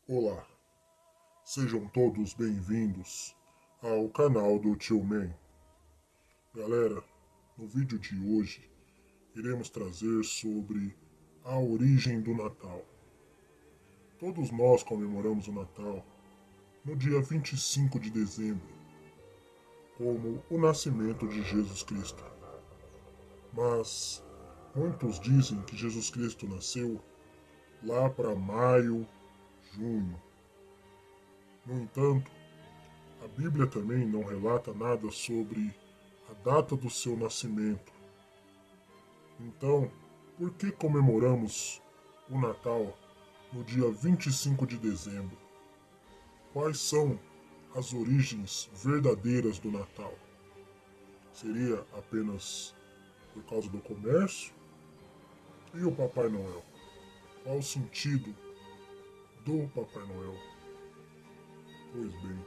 Olá, sejam todos bem-vindos ao canal do Tio Man. Galera, no vídeo de hoje iremos trazer sobre a origem do Natal. Todos nós comemoramos o Natal no dia 25 de dezembro, como o nascimento de Jesus Cristo. Mas muitos dizem que Jesus Cristo nasceu lá para maio, junho. No entanto, a Bíblia também não relata nada sobre a data do seu nascimento. Então, por que comemoramos o Natal no dia 25 de dezembro? Quais são as origens verdadeiras do Natal? Seria apenas por causa do comércio? E o Papai Noel? Qual o sentido do Papai Noel? Pois bem,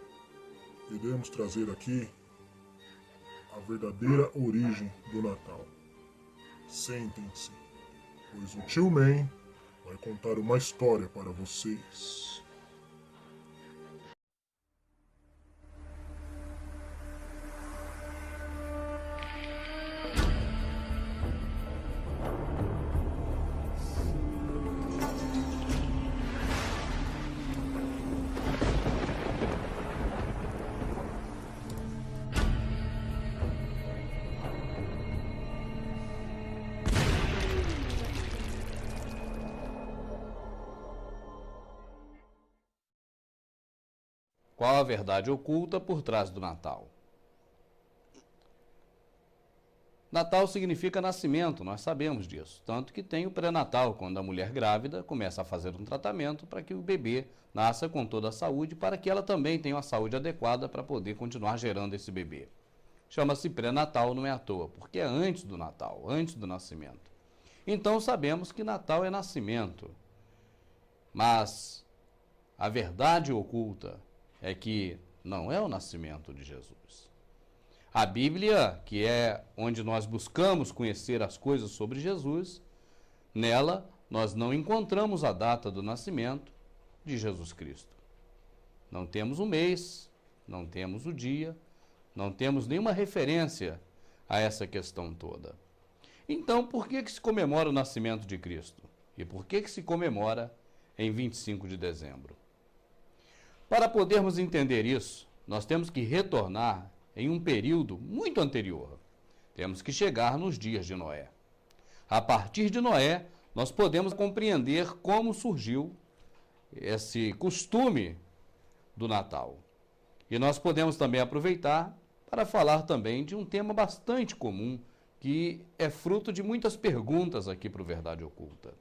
iremos trazer aqui a verdadeira origem do Natal. Sentem-se, pois o Tio Man vai contar uma história para vocês. Qual a verdade oculta por trás do Natal? Natal significa nascimento, nós sabemos disso. Tanto que tem o pré-natal, quando a mulher grávida começa a fazer um tratamento para que o bebê nasça com toda a saúde, para que ela também tenha uma saúde adequada para poder continuar gerando esse bebê. Chama-se pré-natal, não é à toa, porque é antes do Natal, antes do nascimento. Então sabemos que Natal é nascimento. Mas a verdade oculta é que não é o nascimento de Jesus. A Bíblia, que é onde nós buscamos conhecer as coisas sobre Jesus, nela nós não encontramos a data do nascimento de Jesus Cristo. Não temos o mês, não temos o dia, não temos nenhuma referência a essa questão toda. Então, por que se comemora o nascimento de Cristo? E por que se comemora em 25 de dezembro? Para podermos entender isso, nós temos que retornar em um período muito anterior. Temos que chegar nos dias de Noé. A partir de Noé, nós podemos compreender como surgiu esse costume do Natal. E nós podemos também aproveitar para falar também de um tema bastante comum, que é fruto de muitas perguntas aqui para o Verdade Oculta.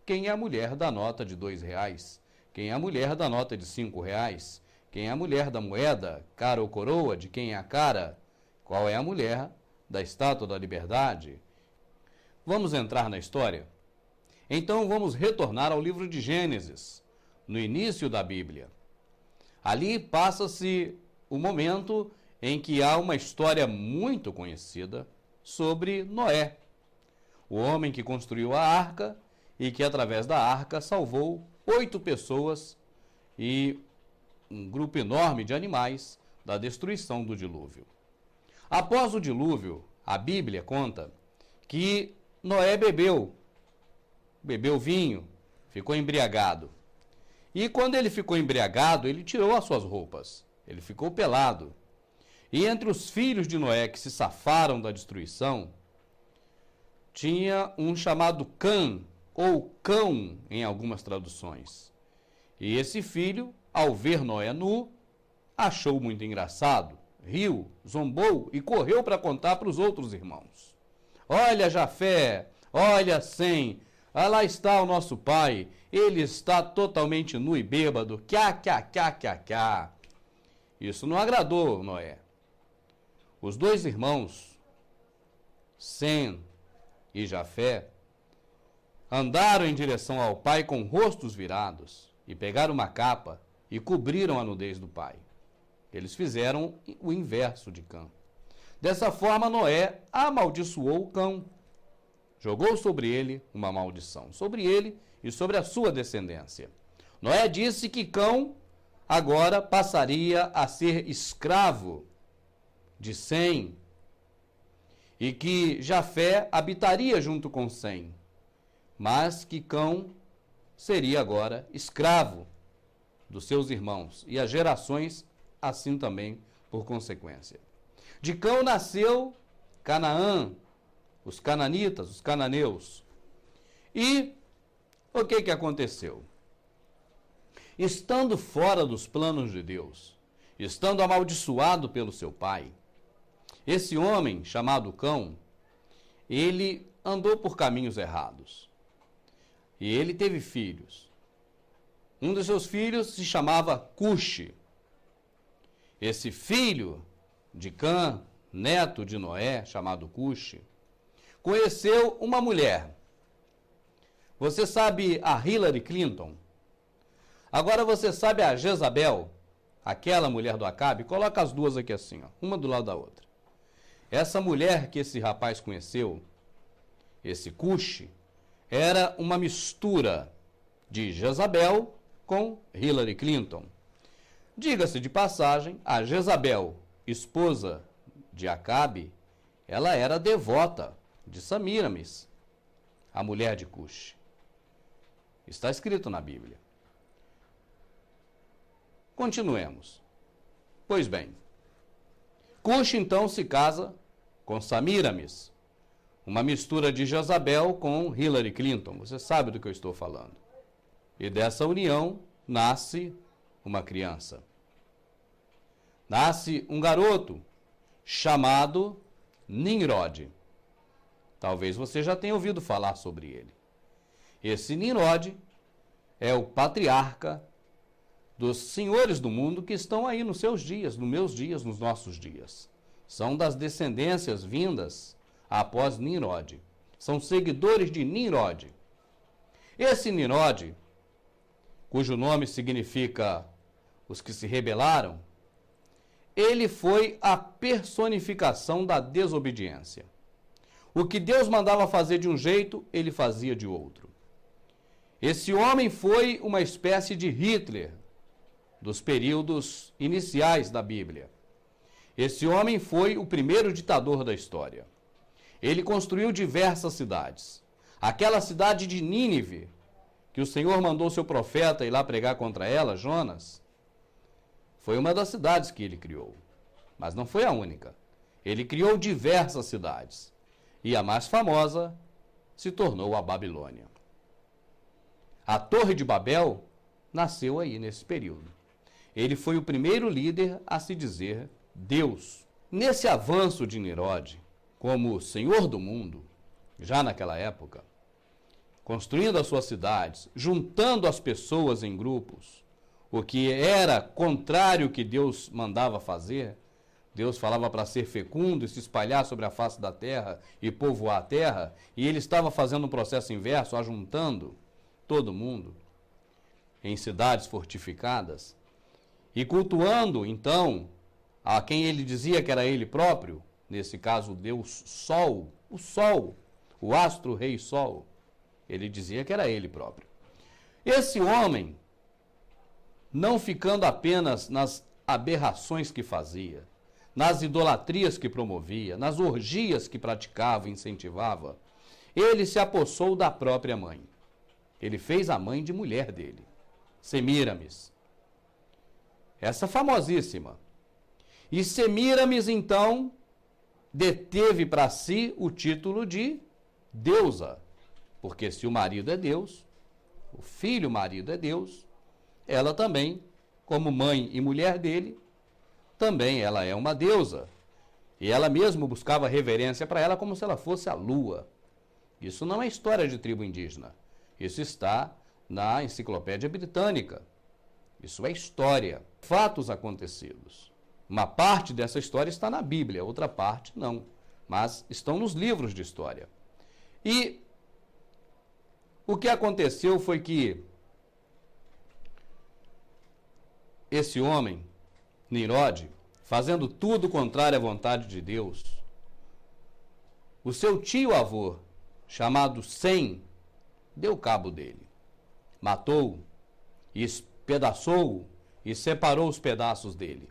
Quem é a mulher da nota de R$2? Quem é a mulher da nota de R$5? Quem é a mulher da moeda, cara ou coroa, de quem é a cara? Qual é a mulher da Estátua da Liberdade? Vamos entrar na história? Então vamos retornar ao livro de Gênesis, no início da Bíblia. Ali passa-se o momento em que há uma história muito conhecida sobre Noé, o homem que construiu a arca e que através da arca salvou 8 pessoas e um grupo enorme de animais da destruição do dilúvio. Após o dilúvio, a Bíblia conta que Noé bebeu vinho, ficou embriagado. E quando ele ficou embriagado, ele tirou as suas roupas, ele ficou pelado. E entre os filhos de Noé que se safaram da destruição, tinha um chamado Cã, ou Cão em algumas traduções. E esse filho, ao ver Noé nu, achou muito engraçado, riu, zombou e correu para contar para os outros irmãos. Olha, Jafé, olha, Sem, lá está o nosso pai, ele está totalmente nu e bêbado, cá, cá, cá, cá, cá. Isso não agradou Noé. Os dois irmãos, Sem e Jafé, andaram em direção ao pai com rostos virados e pegaram uma capa e cobriram a nudez do pai. Eles fizeram o inverso de Cã. Dessa forma, Noé amaldiçoou Cã. Jogou sobre ele uma maldição, sobre ele e sobre a sua descendência. Noé disse que Cão agora passaria a ser escravo de Sem e que Jafé habitaria junto com Sem, mas que Cão seria agora escravo dos seus irmãos e as gerações assim também por consequência. De Cão nasceu Canaã, os cananitas, os cananeus. E o que aconteceu? Estando fora dos planos de Deus, estando amaldiçoado pelo seu pai, esse homem chamado Cão, ele andou por caminhos errados. E ele teve filhos. Um dos seus filhos se chamava Cuxi. Esse filho de Cã, neto de Noé, chamado Cuxi, conheceu uma mulher. Você sabe a Hillary Clinton? Agora você sabe a Jezabel, aquela mulher do Acabe? Coloca as duas aqui assim, ó, uma do lado da outra. Essa mulher que esse rapaz conheceu, esse Cuxi, era uma mistura de Jezabel com Hillary Clinton. Diga-se de passagem, a Jezabel, esposa de Acabe, ela era devota de Samíramis, a mulher de Cuxi. Está escrito na Bíblia. Continuemos. Pois bem, Cuxi então se casa com Samíramis, uma mistura de Jezabel com Hillary Clinton. Você sabe do que eu estou falando. E dessa união nasce uma criança. Nasce um garoto chamado Nimrod. Talvez você já tenha ouvido falar sobre ele. Esse Nimrod é o patriarca dos senhores do mundo que estão aí nos seus dias, nos meus dias, nos nossos dias. São das descendências vindas após Nimrod. São seguidores de Nimrod. Esse Nimrod, cujo nome significa os que se rebelaram, ele foi a personificação da desobediência. O que Deus mandava fazer de um jeito, ele fazia de outro. Esse homem foi uma espécie de Hitler dos períodos iniciais da Bíblia. Esse homem foi o primeiro ditador da história. Ele construiu diversas cidades. Aquela cidade de Nínive, que o Senhor mandou seu profeta ir lá pregar contra ela, Jonas, foi uma das cidades que ele criou. Mas não foi a única. Ele criou diversas cidades. E a mais famosa se tornou a Babilônia. A Torre de Babel nasceu aí nesse período. Ele foi o primeiro líder a se dizer Deus. Nesse avanço de Nimrod, como senhor do mundo, já naquela época, construindo as suas cidades, juntando as pessoas em grupos, o que era contrário ao que Deus mandava fazer. Deus falava para ser fecundo e se espalhar sobre a face da terra e povoar a terra, e ele estava fazendo um processo inverso, ajuntando todo mundo em cidades fortificadas e cultuando, então, a quem ele dizia que era ele próprio, nesse caso, Deus Sol, o astro-rei Sol, ele dizia que era ele próprio. Esse homem, não ficando apenas nas aberrações que fazia, nas idolatrias que promovia, nas orgias que praticava e incentivava, ele se apossou da própria mãe. Ele fez a mãe de mulher dele, Semíramis. Essa famosíssima. E Semíramis, então, deteve para si o título de deusa, porque se o marido é Deus, o filho marido é Deus, ela também, como mãe e mulher dele, também ela é uma deusa. E ela mesmo buscava reverência para ela como se ela fosse a lua. Isso não é história de tribo indígena. Isso está na Enciclopédia Britânica. Isso é história, fatos acontecidos. Uma parte dessa história está na Bíblia, outra parte não. Mas estão nos livros de história. E o que aconteceu foi que esse homem, Nimrod, fazendo tudo contrário à vontade de Deus, o seu tio-avô, chamado Sem, deu cabo dele, matou e espedaçou e separou os pedaços dele.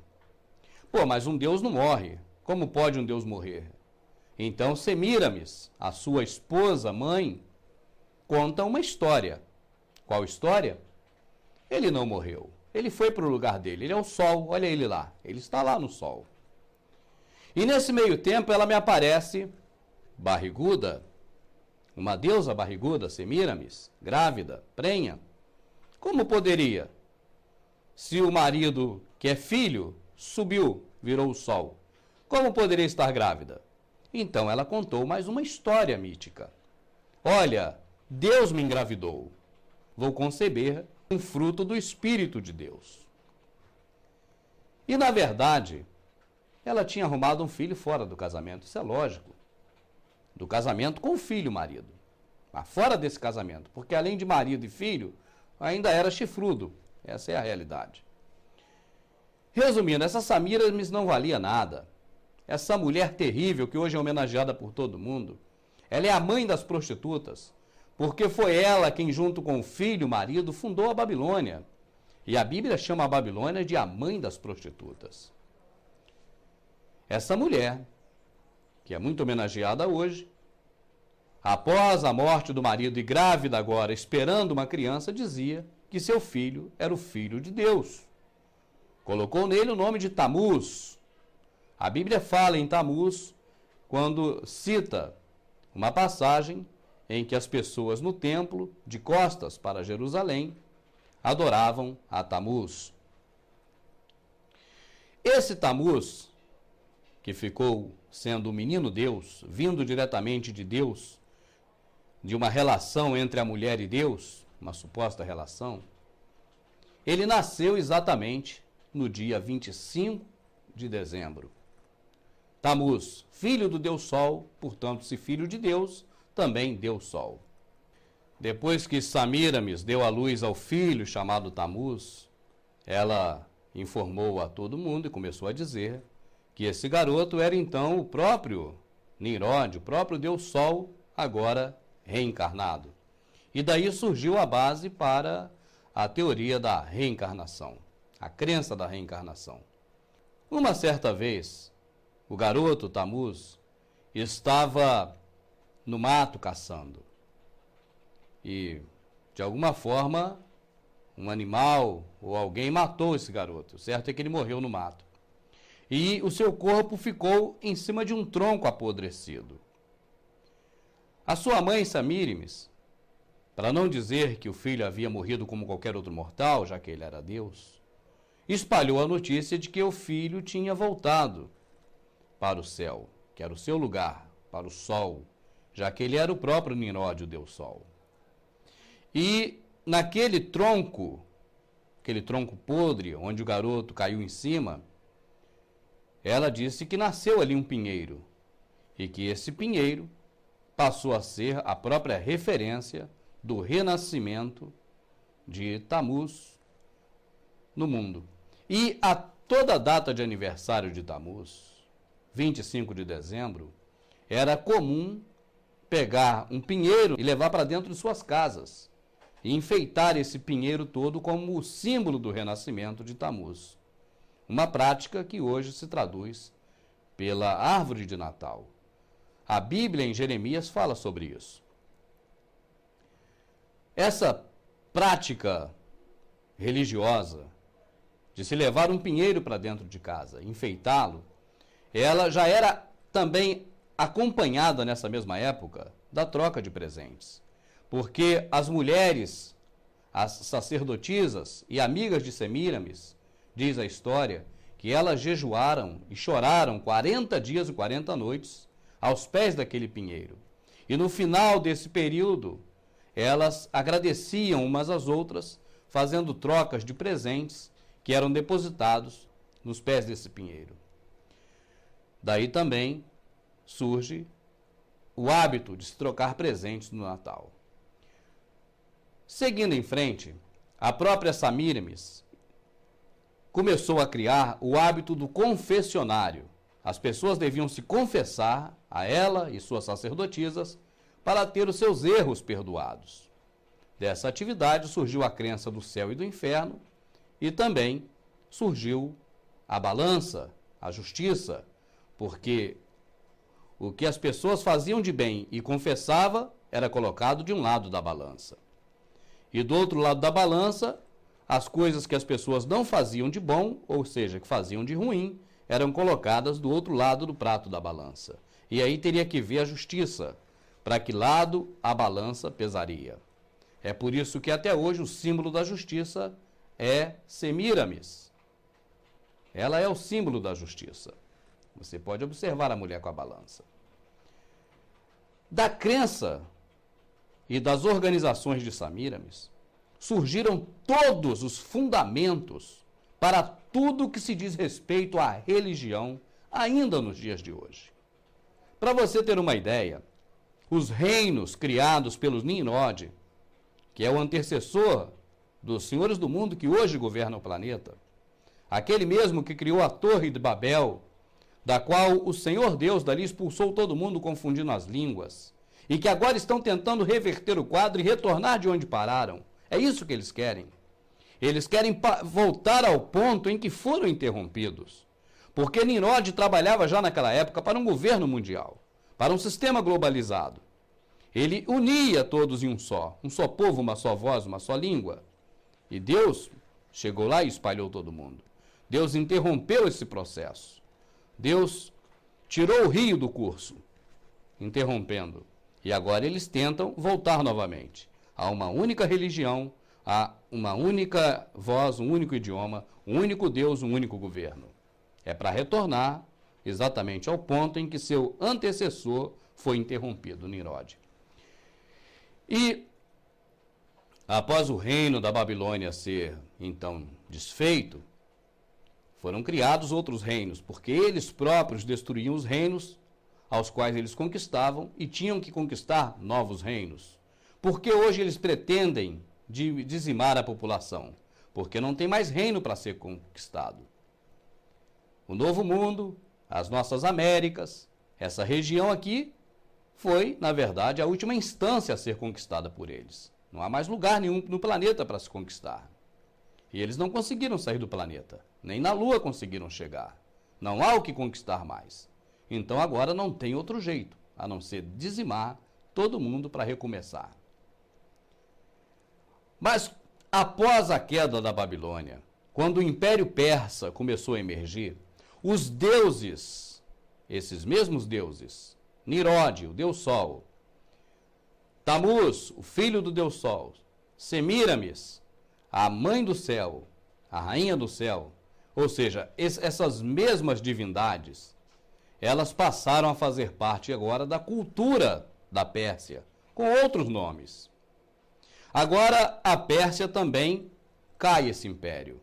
Pô, mas um Deus não morre. Como pode um Deus morrer? Então Semíramis, a sua esposa, mãe, conta uma história. Qual história? Ele não morreu. Ele foi para o lugar dele. Ele é o sol, olha ele lá. Ele está lá no sol. E nesse meio tempo ela me aparece barriguda, uma deusa barriguda, Semíramis, grávida, prenha. Como poderia? Se o marido, que é filho, subiu, virou o sol, como poderia estar grávida? Então ela contou mais uma história mítica. Olha, Deus me engravidou. Vou conceber um fruto do Espírito de Deus. E na verdade, ela tinha arrumado um filho fora do casamento, isso é lógico. Do casamento com o filho, marido. Mas fora desse casamento, porque além de marido e filho, ainda era chifrudo. Essa é a realidade. Resumindo, essa Semíramis não valia nada. Essa mulher terrível que hoje é homenageada por todo mundo, ela é a mãe das prostitutas, porque foi ela quem, junto com o filho, o marido, fundou a Babilônia. E a Bíblia chama a Babilônia de a mãe das prostitutas. Essa mulher, que é muito homenageada hoje, após a morte do marido e grávida agora, esperando uma criança, dizia que seu filho era o filho de Deus. Colocou nele o nome de Tamuz. A Bíblia fala em Tamuz quando cita uma passagem em que as pessoas no templo, de costas para Jerusalém, adoravam a Tamuz. Esse Tamuz, que ficou sendo o menino Deus, vindo diretamente de Deus, de uma relação entre a mulher e Deus, uma suposta relação, ele nasceu exatamente no dia 25 de dezembro. Tamuz, filho do Deus Sol, portanto, se filho de Deus, também Deus Sol. Depois que Semíramis deu à luz ao filho chamado Tamuz, ela informou a todo mundo e começou a dizer que esse garoto era então o próprio Nimrod, o próprio Deus Sol, agora reencarnado. E daí surgiu a base para a teoria da reencarnação, a crença da reencarnação. Uma certa vez, o garoto Tamuz estava no mato caçando. E, de alguma forma, um animal ou alguém matou esse garoto. O certo é que ele morreu no mato. E o seu corpo ficou em cima de um tronco apodrecido. A sua mãe, Semíramis, para não dizer que o filho havia morrido como qualquer outro mortal, já que ele era Deus, espalhou a notícia de que o filho tinha voltado para o céu, que era o seu lugar, para o sol, já que ele era o próprio Nimrod, o Deus Sol. E naquele tronco, aquele tronco podre, onde o garoto caiu em cima, ela disse que nasceu ali um pinheiro, e que esse pinheiro passou a ser a própria referência do renascimento de Tamuz no mundo. E a toda data de aniversário de Tamuz, 25 de dezembro, era comum pegar um pinheiro e levar para dentro de suas casas e enfeitar esse pinheiro todo como o símbolo do renascimento de Tamuz. Uma prática que hoje se traduz pela árvore de Natal. A Bíblia em Jeremias fala sobre isso. Essa prática religiosa de se levar um pinheiro para dentro de casa, enfeitá-lo, ela já era também acompanhada nessa mesma época da troca de presentes. Porque as mulheres, as sacerdotisas e amigas de Semíramis, diz a história, que elas jejuaram e choraram 40 dias e 40 noites aos pés daquele pinheiro. E no final desse período, elas agradeciam umas às outras, fazendo trocas de presentes que eram depositados nos pés desse pinheiro. Daí também surge o hábito de se trocar presentes no Natal. Seguindo em frente, a própria Semíramis começou a criar o hábito do confessionário. As pessoas deviam se confessar a ela e suas sacerdotisas para ter os seus erros perdoados. dessa atividade surgiu a crença do céu e do inferno e também surgiu a balança, a justiça, porque o que as pessoas faziam de bem e confessava era colocado de um lado da balança. E do outro lado da balança, as coisas que as pessoas não faziam de bom, ou seja, que faziam de ruim, eram colocadas do outro lado do prato da balança. E aí teria que ver a justiça, para que lado a balança pesaria. É por isso que até hoje o símbolo da justiça é Semíramis. Ela é o símbolo da justiça. Você pode observar a mulher com a balança. Da crença e das organizações de Semíramis, surgiram todos os fundamentos para tudo que se diz respeito à religião, ainda nos dias de hoje. Para você ter uma ideia, os reinos criados pelos Nimrod, que é o antecessor dos senhores do mundo que hoje governam o planeta, aquele mesmo que criou a Torre de Babel, da qual o Senhor Deus dali expulsou todo mundo confundindo as línguas, e que agora estão tentando reverter o quadro e retornar de onde pararam. É isso que eles querem. Eles querem voltar ao ponto em que foram interrompidos. Porque Nimrod trabalhava já naquela época para um governo mundial, para um sistema globalizado. Ele unia todos em um só povo, uma só voz, uma só língua. E Deus chegou lá e espalhou todo mundo. Deus interrompeu esse processo. Deus tirou o rio do curso, interrompendo. E agora eles tentam voltar novamente a uma única religião, a uma única voz, um único idioma, um único Deus, um único governo. É para retornar exatamente ao ponto em que seu antecessor foi interrompido, Nimrod. E após o reino da Babilônia ser, então, desfeito, foram criados outros reinos, porque eles próprios destruíam os reinos aos quais eles conquistavam e tinham que conquistar novos reinos. Porque hoje eles pretendem dizimar a população? Porque não tem mais reino para ser conquistado. O Novo Mundo, as nossas Américas, essa região aqui, foi, na verdade, a última instância a ser conquistada por eles. Não há mais lugar nenhum no planeta para se conquistar. E eles não conseguiram sair do planeta. Nem na Lua conseguiram chegar. Não há o que conquistar mais. Então agora não tem outro jeito, a não ser dizimar todo mundo para recomeçar. Mas após a queda da Babilônia, quando o Império Persa começou a emergir, os deuses, esses mesmos deuses, Nimrod, o Deus Sol, Tamuz, o filho do Deus Sol, Semíramis, a mãe do céu, a rainha do céu, ou seja, essas mesmas divindades, elas passaram a fazer parte agora da cultura da Pérsia, com outros nomes. Agora a Pérsia também cai esse império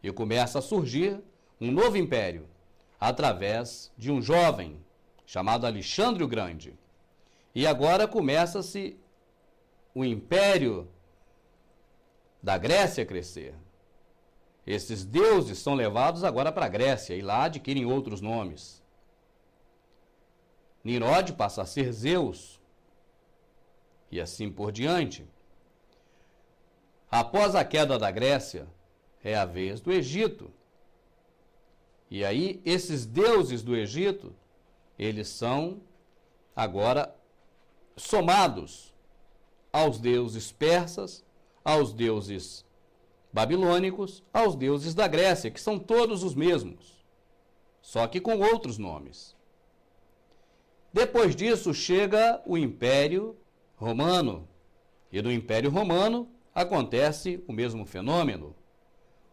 e começa a surgir um novo império através de um jovem chamado Alexandre o Grande. E agora começa-se o império da Grécia a crescer. Esses deuses são levados agora para a Grécia e lá adquirem outros nomes. Nimrod passa a ser Zeus e assim por diante. Após a queda da Grécia, é a vez do Egito. E aí, esses deuses do Egito, eles são agora somados aos deuses persas, aos deuses babilônicos, aos deuses da Grécia, que são todos os mesmos, só que com outros nomes. Depois disso, chega o Império Romano. E no Império Romano acontece o mesmo fenômeno.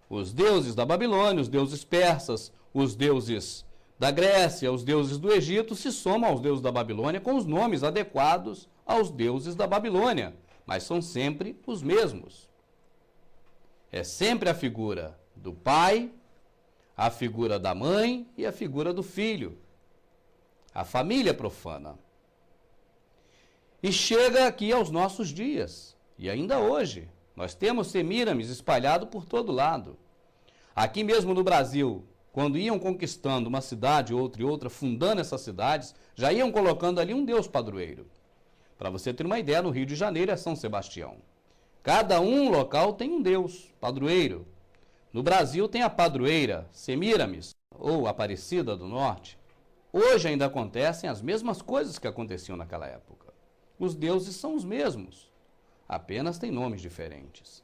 Os deuses da Babilônia, os deuses persas, os deuses da Grécia, os deuses do Egito se somam aos deuses da Babilônia com os nomes adequados aos deuses da Babilônia, mas são sempre os mesmos. É sempre a figura do pai, a figura da mãe e a figura do filho. A família profana. E chega aqui aos nossos dias, e ainda hoje, nós temos Semíramis espalhado por todo lado. Aqui mesmo no Brasil, quando iam conquistando uma cidade, outra e outra, fundando essas cidades, já iam colocando ali um deus padroeiro. Para você ter uma ideia, no Rio de Janeiro é São Sebastião. Cada um local tem um deus, padroeiro. No Brasil tem a padroeira Semíramis, ou Aparecida do Norte. Hoje ainda acontecem as mesmas coisas que aconteciam naquela época. Os deuses são os mesmos, apenas têm nomes diferentes.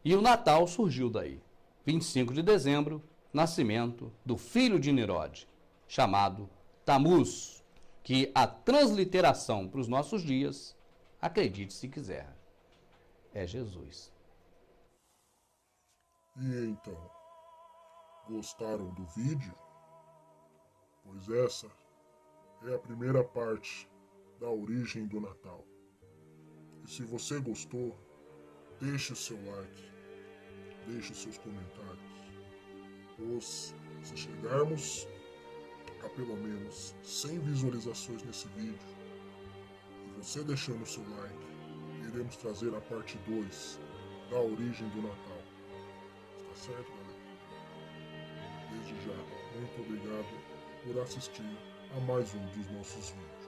E o Natal surgiu daí. 25 de dezembro, nascimento do filho de Nimrod, chamado Tammuz, que a transliteração para os nossos dias, acredite se quiser, é Jesus. E então, gostaram do vídeo? Pois essa é a primeira parte da origem do Natal. E se você gostou, deixe o seu like, deixe os seus comentários. Pois se chegarmos a pelo menos 100 visualizações nesse vídeo, e você deixando o seu like, iremos trazer a parte 2 da origem do Natal. Está certo, galera? Desde já, muito obrigado por assistir a mais um dos nossos vídeos.